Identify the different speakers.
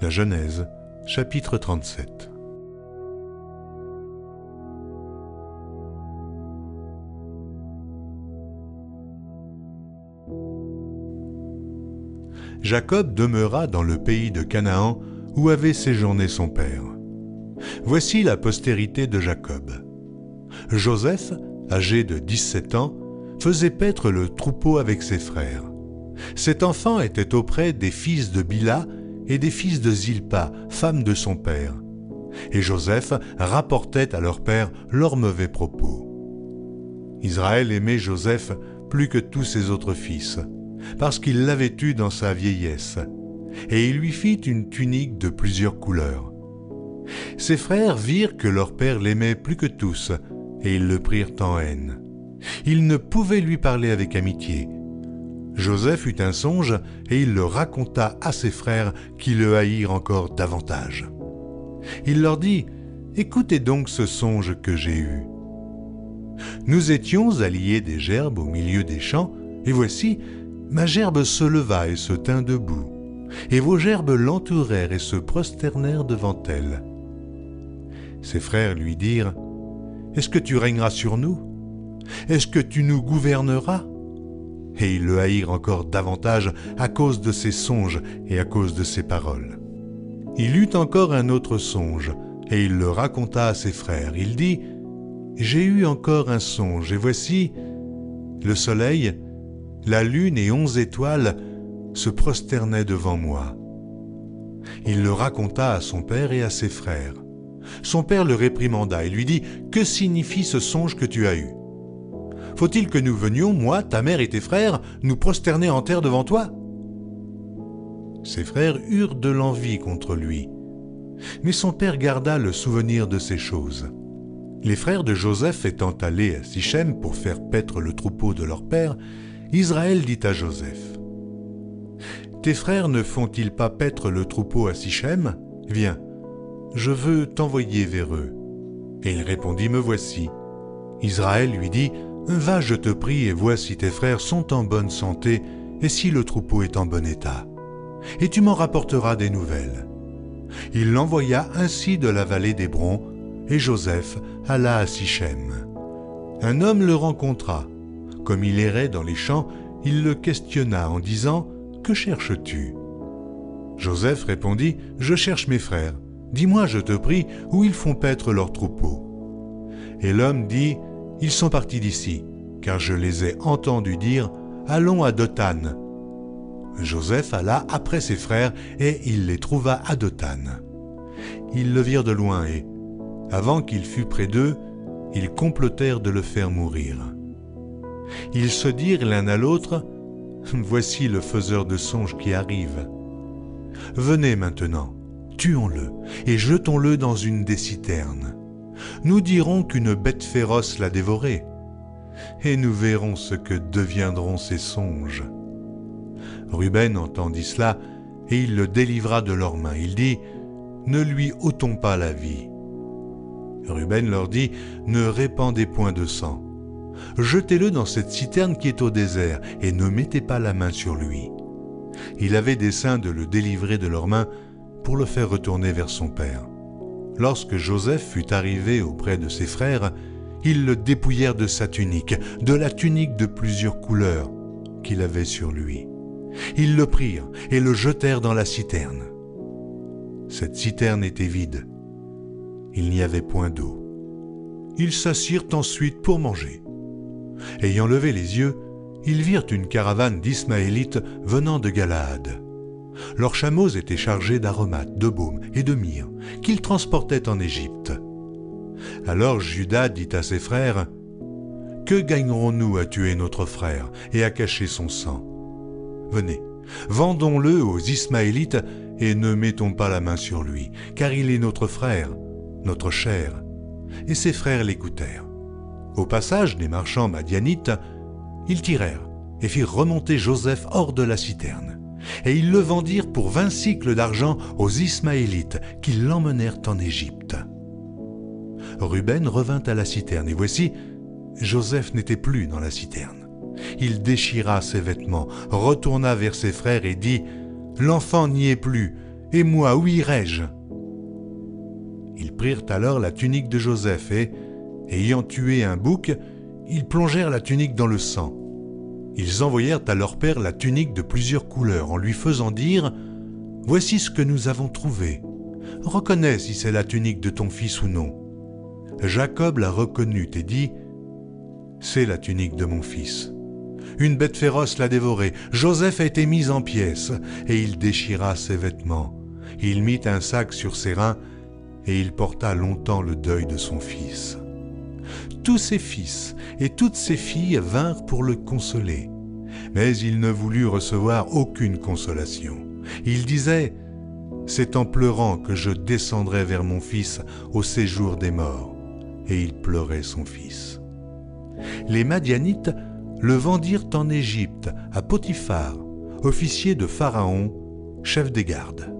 Speaker 1: La Genèse, chapitre 37. Jacob demeura dans le pays de Canaan où avait séjourné son père. Voici la postérité de Jacob. Joseph, âgé de 17 ans, faisait paître le troupeau avec ses frères. Cet enfant était auprès des fils de Bila et des fils de Zilpa, femme de son père. Et Joseph rapportait à leur père leurs mauvais propos. Israël aimait Joseph plus que tous ses autres fils, parce qu'il l'avait eu dans sa vieillesse, et il lui fit une tunique de plusieurs couleurs. Ses frères virent que leur père l'aimait plus que tous, et ils le prirent en haine. Ils ne pouvaient lui parler avec amitié. Joseph eut un songe, et il le raconta à ses frères qui le haïrent encore davantage. Il leur dit « Écoutez donc ce songe que j'ai eu. Nous étions alliés des gerbes au milieu des champs, et voici, ma gerbe se leva et se tint debout, et vos gerbes l'entourèrent et se prosternèrent devant elle. » Ses frères lui dirent « Est-ce que tu régneras sur nous? Est-ce que tu nous gouverneras ?» Et ils le haïrent encore davantage à cause de ses songes et à cause de ses paroles. Il eut encore un autre songe, et il le raconta à ses frères. Il dit « J'ai eu encore un songe, et voici, le soleil, la lune et 11 étoiles se prosternaient devant moi. » Il le raconta à son père et à ses frères. Son père le réprimanda et lui dit « Que signifie ce songe que tu as eu? Faut-il que nous venions, moi, ta mère et tes frères, nous prosterner en terre devant toi ?» Ses frères eurent de l'envie contre lui, mais son père garda le souvenir de ces choses. Les frères de Joseph étant allés à Sichem pour faire paître le troupeau de leur père, Israël dit à Joseph « Tes frères ne font-ils pas paître le troupeau à Sichem? Viens, je veux t'envoyer vers eux. » Et il répondit « Me voici. » Israël lui dit « Va, je te prie, et vois si tes frères sont en bonne santé et si le troupeau est en bon état. Et tu m'en rapporteras des nouvelles. » Il l'envoya ainsi de la vallée d'Hébron, et Joseph alla à Sichem. Un homme le rencontra. Comme il errait dans les champs, il le questionna en disant « Que cherches-tu » Joseph répondit « Je cherche mes frères. Dis-moi, je te prie, où ils font paître leur troupeau. » Et l'homme dit « Ils sont partis d'ici, car je les ai entendus dire « Allons à Dothan. » Joseph alla après ses frères, et il les trouva à Dothan. Ils le virent de loin, et, avant qu'il fût près d'eux, ils complotèrent de le faire mourir. Ils se dirent l'un à l'autre « Voici le faiseur de songes qui arrive. Venez maintenant, tuons-le, et jetons-le dans une des citernes. Nous dirons qu'une bête féroce l'a dévoré, et nous verrons ce que deviendront ses songes. » Ruben entendit cela, et il le délivra de leurs mains. Il dit « Ne lui ôtons pas la vie. » Ruben leur dit « Ne répandez point de sang. Jetez-le dans cette citerne qui est au désert, et ne mettez pas la main sur lui. » Il avait dessein de le délivrer de leurs mains pour le faire retourner vers son père. Lorsque Joseph fut arrivé auprès de ses frères, ils le dépouillèrent de sa tunique, de la tunique de plusieurs couleurs qu'il avait sur lui. Ils le prirent et le jetèrent dans la citerne. Cette citerne était vide. Il n'y avait point d'eau. Ils s'assirent ensuite pour manger. Ayant levé les yeux, ils virent une caravane d'Ismaélites venant de Galaad. Leurs chameaux étaient chargés d'aromates, de baume et de myrrhe qu'ils transportaient en Égypte. Alors Juda dit à ses frères « Que gagnerons-nous à tuer notre frère et à cacher son sang? Venez, vendons-le aux Ismaélites et ne mettons pas la main sur lui, car il est notre frère, notre chair. » Et ses frères l'écoutèrent. Au passage des marchands madianites, ils tirèrent et firent remonter Joseph hors de la citerne. Et ils le vendirent pour 20 cycles d'argent aux Ismaélites qui l'emmenèrent en Égypte. Ruben revint à la citerne, et voici, Joseph n'était plus dans la citerne. Il déchira ses vêtements, retourna vers ses frères et dit « L'enfant n'y est plus, Et moi, où irai-je » Ils prirent alors la tunique de Joseph et, ayant tué un bouc, ils plongèrent la tunique dans le sang. Ils envoyèrent à leur père la tunique de plusieurs couleurs en lui faisant dire « Voici ce que nous avons trouvé. Reconnais si c'est la tunique de ton fils ou non. » Jacob la reconnut et dit « C'est la tunique de mon fils. » Une bête féroce l'a dévoré. Joseph a été mis en pièces et il déchira ses vêtements. Il mit un sac sur ses reins et il porta longtemps le deuil de son fils. Tous ses fils et toutes ses filles vinrent pour le consoler, mais il ne voulut recevoir aucune consolation. Il disait « C'est en pleurant que je descendrai vers mon fils au séjour des morts. » Et il pleurait son fils. Les Madianites le vendirent en Égypte à Potiphar, officier de Pharaon, chef des gardes.